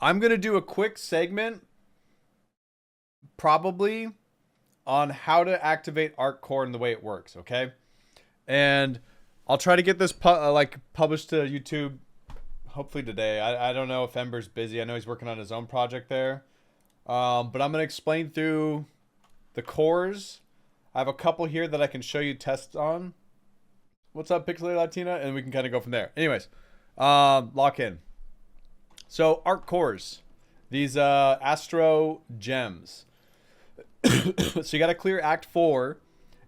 I'm going to do a quick segment, probably, on how to activate Arc Core and the way it works, okay? And I'll try to get this published to YouTube hopefully today. I don't know if Ember's busy. I know he's working on his own project there. But I'm going to explain through the cores. I have a couple here that I can show you tests on. What's up, Pixelated Latina? And we can kind of go from there. Anyways, lock in. So, Arc Cores. These Astro Gems. So you got to clear Act 4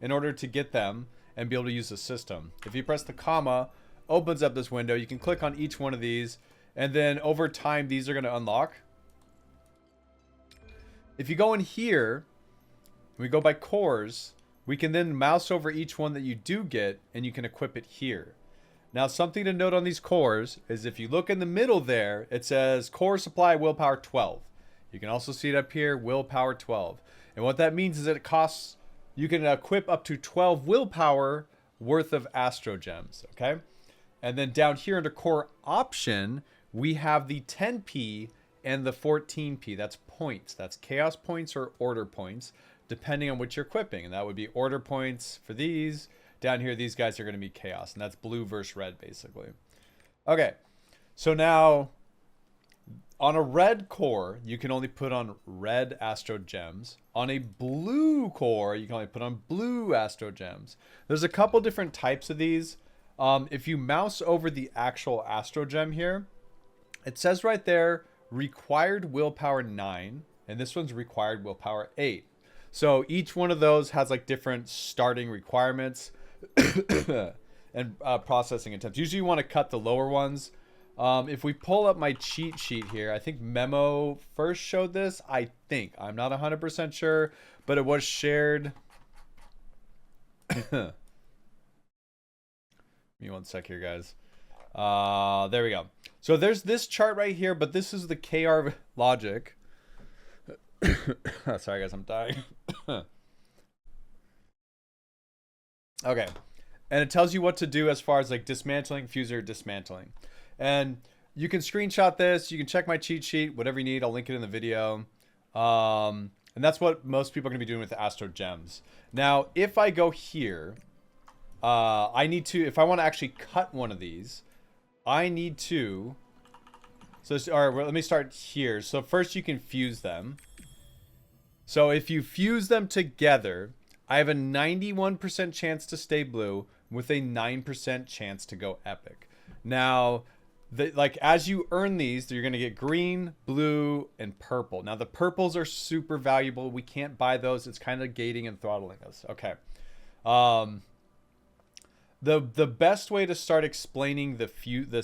in order to get them and be able to use the system. If you press the comma, opens up this window. You can click on each one of these, and then over time, these are going to unlock. If you go in here, we go by cores, we can then mouse over each one that you do get, and you can equip it here. Now, something to note on these cores is if you look in the middle there, it says core supply willpower 12. You can also see it up here, willpower 12. And what that means is that it costs, you can equip up to 12 willpower worth of Astro Gems, okay? And then down here under core option, we have the 10p and the 14p. That's points. That's chaos points or order points, depending on what you're equipping. And that would be order points for these. Down here, these guys are going to be chaos. And that's blue versus red, basically. Okay. So now, on a red core, you can only put on red Astro Gems. On a blue core, you can only put on blue Astro Gems. There's a couple different types of these. If you mouse over the actual Astro Gem here, it says right there, required willpower 9. And this one's required willpower 8. So each one of those has like different starting requirements and processing attempts. Usually you want to cut the lower ones. If we pull up my cheat sheet here, I think Memo first showed this. I think. I'm not 100% sure, but it was shared. Give me one sec here, guys. There we go. So there's this chart right here, but this is the KR logic. Sorry, guys, I'm dying. Okay. And it tells you what to do as far as like dismantling, fuser, dismantling. And you can screenshot this. You can check my cheat sheet, whatever you need. I'll link it in the video. And that's what most people are going to be doing with the Astro Gems. Now, if I go here, I need to, if I want to actually cut one of these, I need to, so, all right, well, let me start here. So first you can fuse them. So if you fuse them together, I have a 91% chance to stay blue with a 9% chance to go epic. Now, like as you earn these, you're going to get green, blue, and purple. Now the purples are super valuable. We can't buy those. It's kind of gating and throttling us. Okay. The best way to start explaining this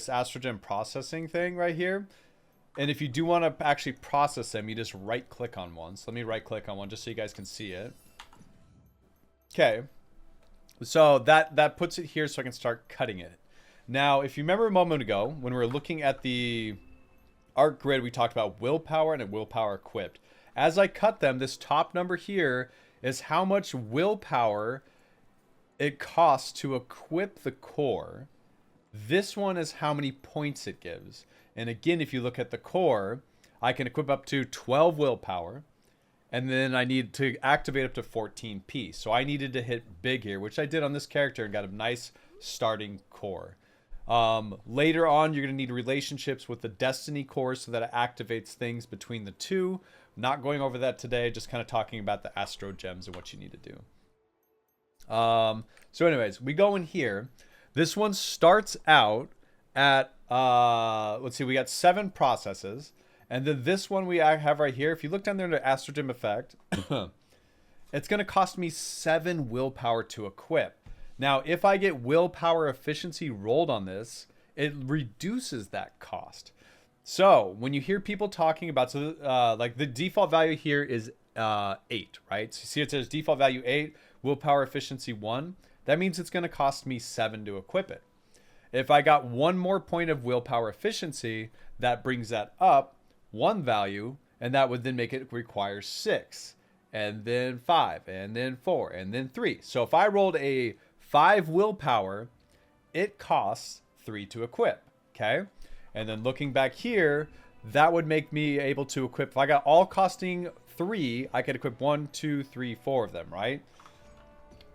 Astrogem processing thing right here, and if you do want to actually process them, you just right click on one. So let me right click on one just so you guys can see it. Okay. So that puts it here so I can start cutting it. Now, if you remember a moment ago when we were looking at the Arc grid, we talked about willpower and a willpower equipped. As I cut them, this top number here is how much willpower it costs to equip the core. This one is how many points it gives. And again, if you look at the core, I can equip up to 12 willpower. And then I need to activate up to 14p. So I needed to hit big here, which I did on this character and got a nice starting core. Later on, you're going to need relationships with the Destiny core so that it activates things between the two. Not going over that today, just kind of talking about the Astro Gems and what you need to do. So anyways, we go in here. This one starts out at, let's see, we got 7 processes. And then this one we have right here, if you look down there under Astrogem effect, it's going to cost me 7 willpower to equip. Now, if I get willpower efficiency rolled on this, it reduces that cost. So when you hear people talking about, like the default value here is 8, right? So you see it says default value 8, willpower efficiency 1. That means it's going to cost me 7 to equip it. If I got 1 more point of willpower efficiency, that brings that up 1 value, and that would then make it require 6, and then 5, and then 4, and then 3. So if I rolled a 5 willpower, it costs 3 to equip, okay? And then looking back here, that would make me able to equip. If I got all costing 3, I could equip 1, 2, 3, 4 of them, right?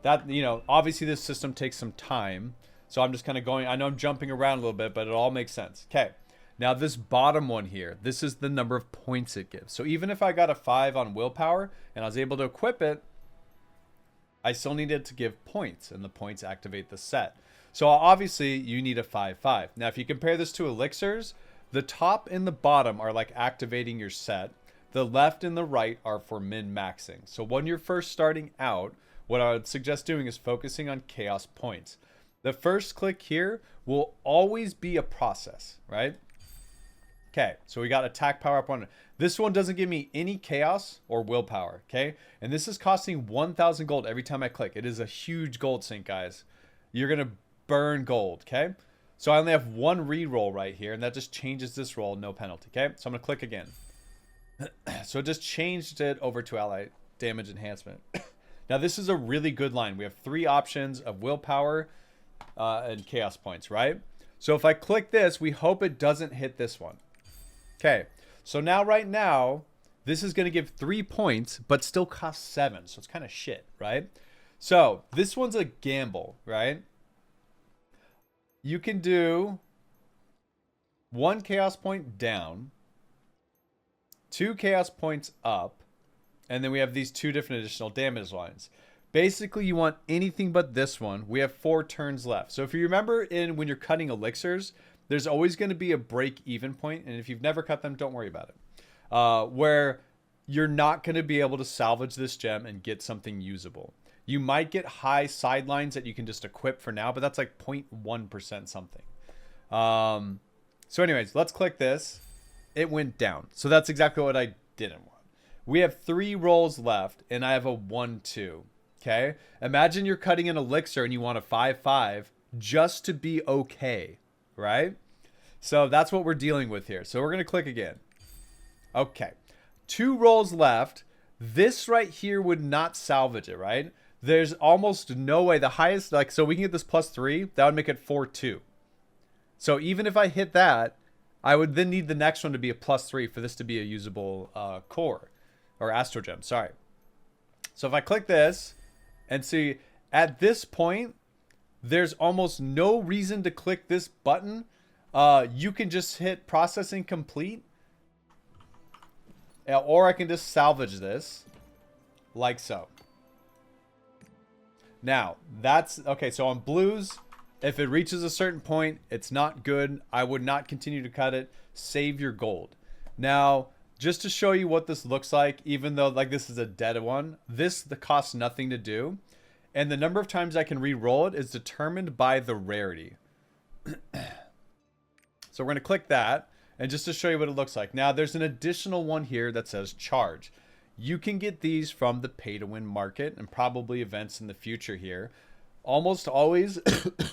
That, you know, obviously this system takes some time. So I'm just kind of going, I know I'm jumping around a little bit, but it all makes sense. Okay. Now this bottom one here, this is the number of points it gives. So even if I got a 5 on willpower and I was able to equip it, I still needed to give points, and the points activate the set. So obviously you need a 5/5. Now if you compare this to elixirs, the top and the bottom are like activating your set. The left and the right are for min-maxing. So when you're first starting out, what I would suggest doing is focusing on chaos points. The first click here will always be a process, right? Okay, so we got attack power up on it. This one doesn't give me any chaos or willpower, okay? And this is costing 1,000 gold every time I click. It is a huge gold sink, guys. You're going to burn gold, okay? So I only have one reroll right here, and that just changes this roll, no penalty, okay? So I'm going to click again. So it just changed it over to ally damage enhancement. Now this is a really good line. We have 3 options of willpower and chaos points, right? So if I click this, we hope it doesn't hit this one. Okay, so now right now, this is going to give 3 points, but still cost 7. So it's kind of shit, right? So this one's a gamble, right? You can do 1 chaos point down, 2 chaos points up, and then we have these 2 different additional damage lines. Basically, you want anything but this one. We have 4 turns left. So if you remember when you're cutting elixirs, there's always going to be a break-even point, and if you've never cut them, don't worry about it. Where you're not going to be able to salvage this gem and get something usable. You might get high sidelines that you can just equip for now, but that's like 0.1% something. So anyways, let's click this. It went down. So that's exactly what I didn't want. We have 3 rolls left, and I have a 1-2. Okay? Imagine you're cutting an elixir and you want a 5/5 just to be okay. Right? So that's what we're dealing with here. So we're going to click again. Okay. 2 rolls left. This right here would not salvage it, right? There's almost no way. The highest, like, so we can get this +3. That would make it 4/2. So even if I hit that, I would then need the next one to be a +3 for this to be a usable core. Or Astro Gem, sorry. So if I click this and see, at this point, there's almost no reason to click this button. You can just hit processing complete. Or I can just salvage this. Like so. Now, that's... Okay, so on blues, if it reaches a certain point, it's not good. I would not continue to cut it. Save your gold. Now, just to show you what this looks like, even though like this is a dead one, this costs nothing to do. And the number of times I can re-roll it is determined by the rarity. So we're going to click that. And just to show you what it looks like. Now, there's an additional one here that says charge. You can get these from the pay-to-win market and probably events in the future here. Almost always,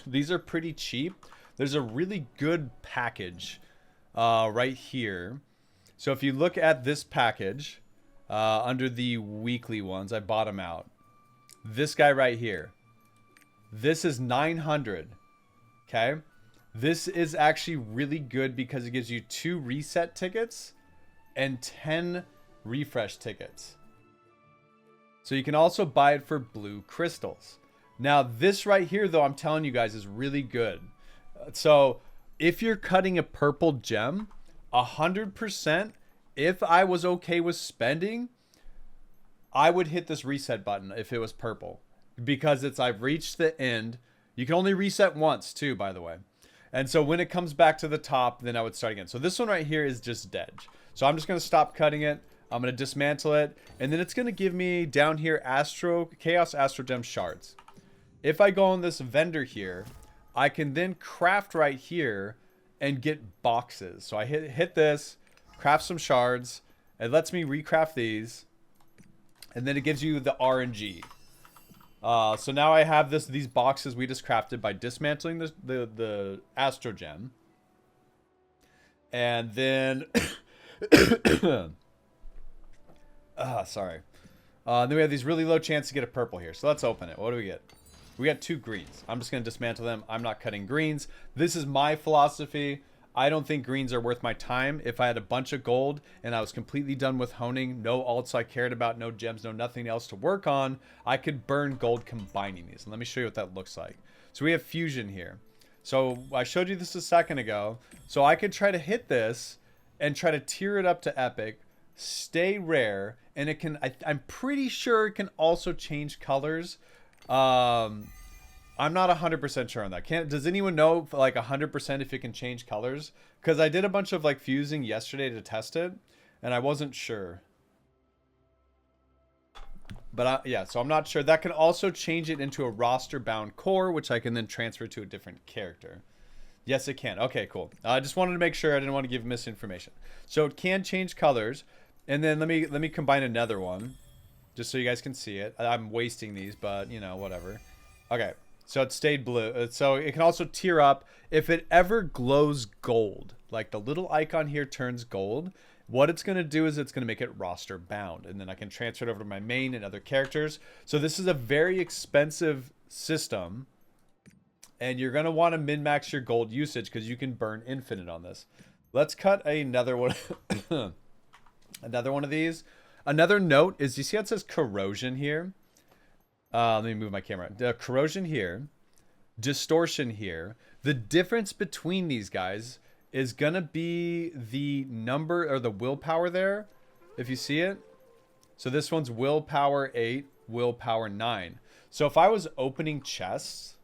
these are pretty cheap. There's a really good package right here. So if you look at this package, under the weekly ones, I bought them out. This guy right here. This is 900. Okay? This is actually really good because it gives you 2 reset tickets and 10 refresh tickets. So you can also buy it for blue crystals. Now this right here though, I'm telling you guys, is really good. So if you're cutting a purple gem, 100%, if I was okay with spending, I would hit this reset button if it was purple. Because I've reached the end. You can only reset once too, by the way. And so when it comes back to the top, then I would start again. So this one right here is just dead. So I'm just going to stop cutting it. I'm going to dismantle it. And then it's going to give me down here Chaos Astro Gem shards. If I go on this vendor here, I can then craft right here and get boxes. So I hit this, craft some shards. It lets me recraft these. And then it gives you the RNG. So now I have these boxes we just crafted by dismantling the Astro Gem. And then... sorry. Then we have these really low chance to get a purple here. So let's open it. What do we get? We got 2 greens. I'm just going to dismantle them. I'm not cutting greens. This is my philosophy. I don't think greens are worth my time. If I had a bunch of gold and I was completely done with honing, no alts I cared about, no gems, no nothing else to work on, I could burn gold combining these. And let me show you what that looks like. So we have fusion here. So I showed you this a second ago. So I could try to hit this and try to tier it up to epic, stay rare, and it can, I'm pretty sure it can also change colors. I'm not 100% sure on that. Does anyone know like 100% if it can change colors? Because I did a bunch of like fusing yesterday to test it, and I wasn't sure. But yeah, so I'm not sure. That can also change it into a roster-bound core, which I can then transfer to a different character. Yes, it can. Okay, cool. I just wanted to make sure. I didn't want to give misinformation. So it can change colors, and then let me combine another one, just so you guys can see it. I'm wasting these, but you know, whatever. Okay. So it stayed blue. So it can also tier up if it ever glows gold. Like the little icon here turns gold. What it's going to do is it's going to make it roster bound. And then I can transfer it over to my main and other characters. So this is a very expensive system. And you're going to want to min-max your gold usage because you can burn infinite on this. Let's cut another one. Another one of these. Another note is, you see how it says corrosion here? Let me move my camera. The corrosion here, distortion here. The difference between these guys is going to be the number or the willpower there, if you see it. So this one's willpower 8, willpower 9. So if I was opening chests,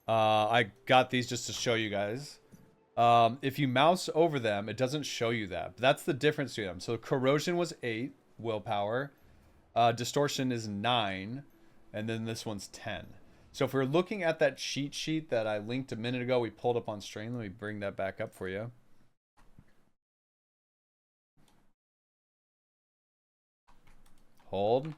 I got these just to show you guys. If you mouse over them, it doesn't show you that. But that's the difference between them. So corrosion was 8 willpower. Distortion is 9. And then this one's 10. So if we're looking at that cheat sheet that I linked a minute ago, we pulled up on stream. Let me bring that back up for you. Hold.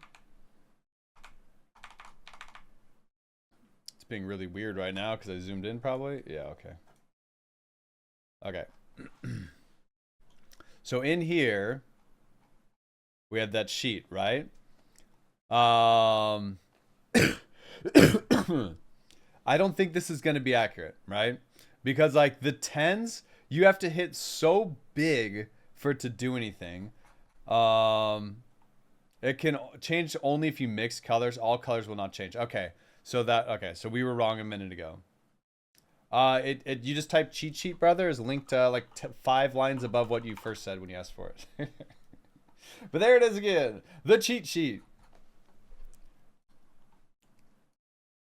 It's being really weird right now because I zoomed in probably. Yeah, okay. Okay. So in here, we have that sheet, right? I don't think this is going to be accurate, right? Because like the 10s, you have to hit so big for it to do anything. It can change only if you mix colors. All colors will not change. Okay. So we were wrong a minute ago. You just type cheat sheet, brother, is linked like 5 lines above what you first said when you asked for it. But there it is again. The cheat sheet.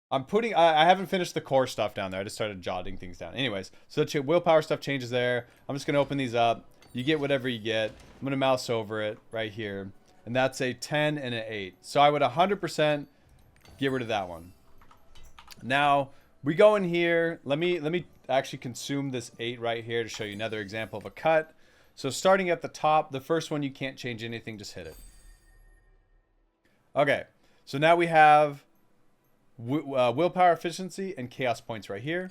I haven't finished the core stuff down there. I just started jotting things down. Anyways, so the willpower stuff changes there. I'm just going to open these up. You get whatever you get. I'm going to mouse over it right here. And that's a 10 and an 8. So I would 100% get rid of that one. Now, we go in here. Let me actually consume this 8 right here to show you another example of a cut. So starting at the top, the first one, you can't change anything. Just hit it. Okay. So now we have willpower efficiency and chaos points right here.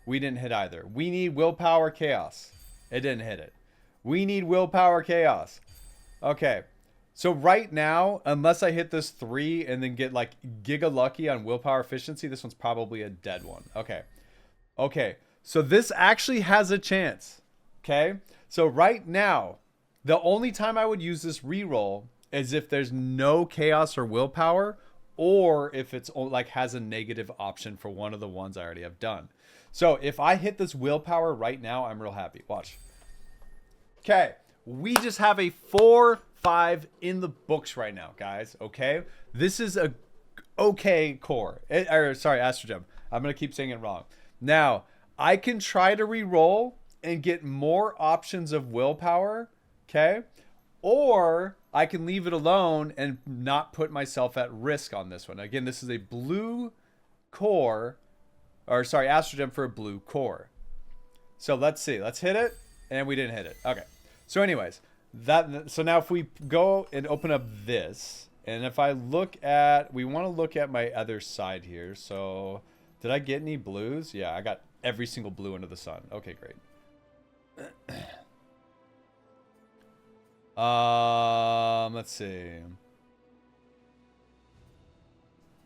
We didn't hit either. We need willpower chaos. It didn't hit it. We need willpower chaos. Okay. So right now, unless I hit this 3 and then get like giga lucky on willpower efficiency, this one's probably a dead one. Okay. Okay. So this actually has a chance. Okay. So right now, the only time I would use this reroll is if there's no chaos or willpower, or if it's like has a negative option for one of the ones I already have done. So if I hit this willpower right now, I'm real happy. Watch. Okay. We just have a 4-5 in the books right now, guys. Okay. This is a okay core. Sorry, Astrogem. I'm going to keep saying it wrong. Now, I can try to re-roll and get more options of willpower. Okay. Or I can leave it alone and not put myself at risk on this one. Again, this is a blue core, or sorry, Astrogem for a blue core. So let's see. Let's hit it. And we didn't hit it. Okay. So anyways, so now if we go and open up this, and if I look at, we want to look at my other side here. So did I get any blues? Yeah, I got every single blue under the sun. Okay, great. Let's see.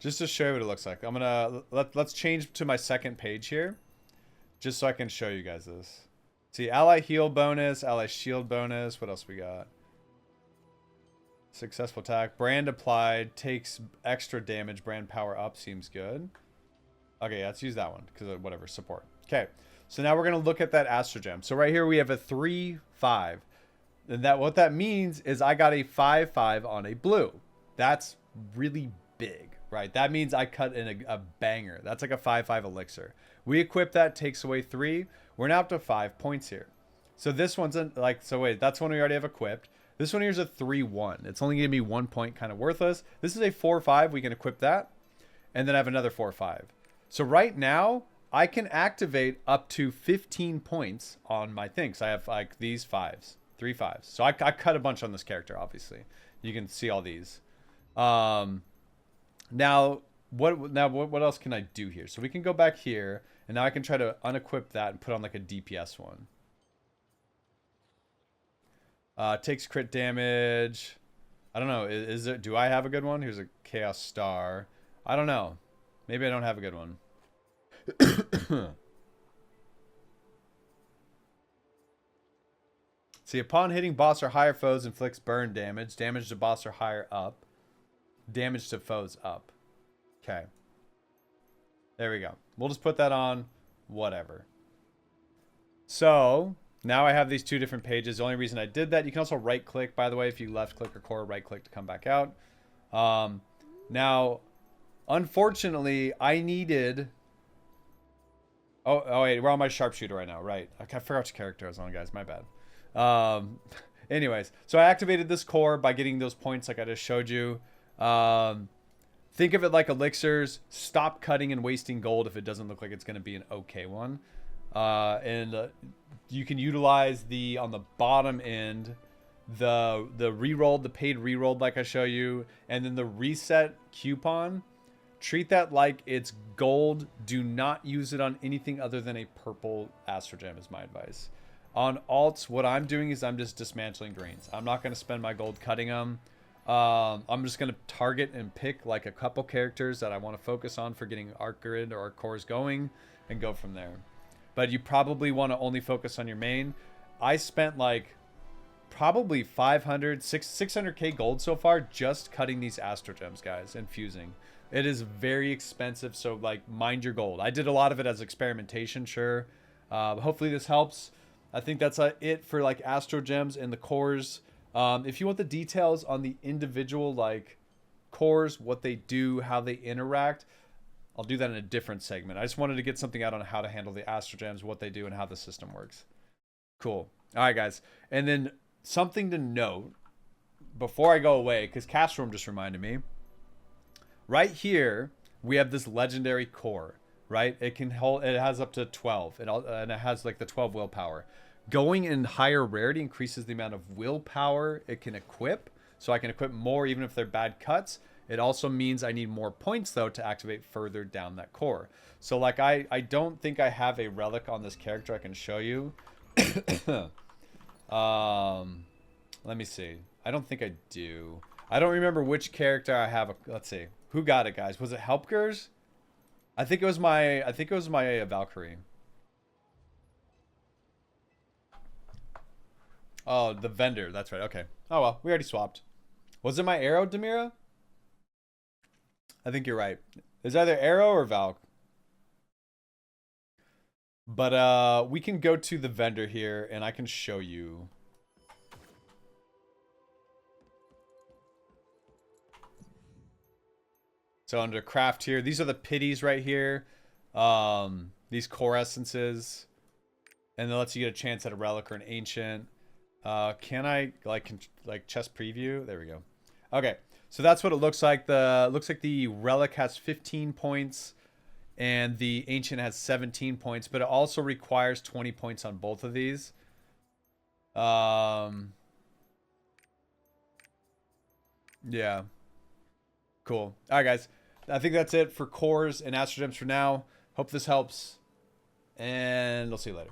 Just to show you what it looks like, I'm gonna let's change to my second page here, just so I can show you guys this. See, ally heal bonus, ally shield bonus. What else we got? Successful attack. Brand applied. Takes extra damage. Brand power up. Seems good. Okay, let's use that one. Because whatever. Support. Okay. So now we're going to look at that Astro Gem. So right here we have a 3-5. And what that means is I got a 5-5 on a blue. That's really big, right? That means I cut in a banger. That's like a 5-5 elixir. We equip that. Takes away 3. We're now up to 5 points here. So this one's like, so wait, that's one we already have equipped. This one here's a 3-1. It's only going to be 1 point, kind of worthless. This is a 4-5. We can equip that. And then I have another 4-5. So right now, I can activate up to 15 points on my things. I have like these 5s. 3 5s. So I cut a bunch on this character, obviously. You can see all these. Now what else can I do here? So we can go back here. And now I can try to unequip that and put on like a DPS one. Takes crit damage. I don't know. Is it? Do I have a good one? Here's a Chaos Star. I don't know. Maybe I don't have a good one. See, upon hitting boss or higher foes, inflicts burn damage. Damage to boss or higher up. Damage to foes up. Okay. There we go. We'll just put that on. Whatever. So now I have these 2 different pages. The only reason I did that, you can also right click, by the way, if you left click or core, right click to come back out. Now, unfortunately, I needed... Oh, wait, we're on my sharpshooter right now, right. I forgot which character I was on, guys. My bad. Anyways, so I activated this core by getting those points like I just showed you. Think of it like elixirs. Stop cutting and wasting gold if it doesn't look like it's going to be an okay one. You can utilize on the bottom end, the rerolled, the paid rerolled like I show you, and then the reset coupon. Treat that like it's gold. Do not use it on anything other than a purple Astro Gem is my advice. On alts, what I'm doing is I'm just dismantling greens. I'm not going to spend my gold cutting them. I'm just going to target and pick like a couple characters that I want to focus on for getting Arc Grid or Arc Cores going and go from there. But you probably want to only focus on your main. I spent like probably 600k gold so far just cutting these Astro Gems, guys, and fusing. It is very expensive, so like mind your gold. I did a lot of it as experimentation, sure. Hopefully this helps. I think that's it for like Astro Gems and the cores. If you want the details on the individual like cores, what they do, how they interact, I'll do that in a different segment. I just wanted to get something out on how to handle the Astro Gems, what they do, and how the system works. Cool. All right, guys. And then something to note before I go away, because Cast Room just reminded me. Right here, we have this legendary core, right? It can hold. It has up to 12, and it has like the 12 willpower. Going in higher rarity increases the amount of willpower it can equip, so I can equip more even if they're bad cuts. It also means I need more points though to activate further down that core. So like I don't think I have a relic on this character I can show you. Let me see. I don't think I do. I don't remember which character I have. Let's see. Who got it, guys? Was it Helpgers? I think it was my Valkyrie. Oh, the vendor. That's right. Okay. Oh well, we already swapped. Was it my Arrow, Demira? I think you're right. It's either Arrow or Valk. But we can go to the vendor here and I can show you. So under craft here, these are the pities right here. These core essences. And then lets you get a chance at a relic or an ancient. Can I like chest preview? There we go. Okay. So that's what it looks like. Looks like the relic has 15 points and the ancient has 17 points, but it also requires 20 points on both of these. Yeah. Cool. All right, guys. I think that's it for cores and Astro Gems for now. Hope this helps, and I'll see you later.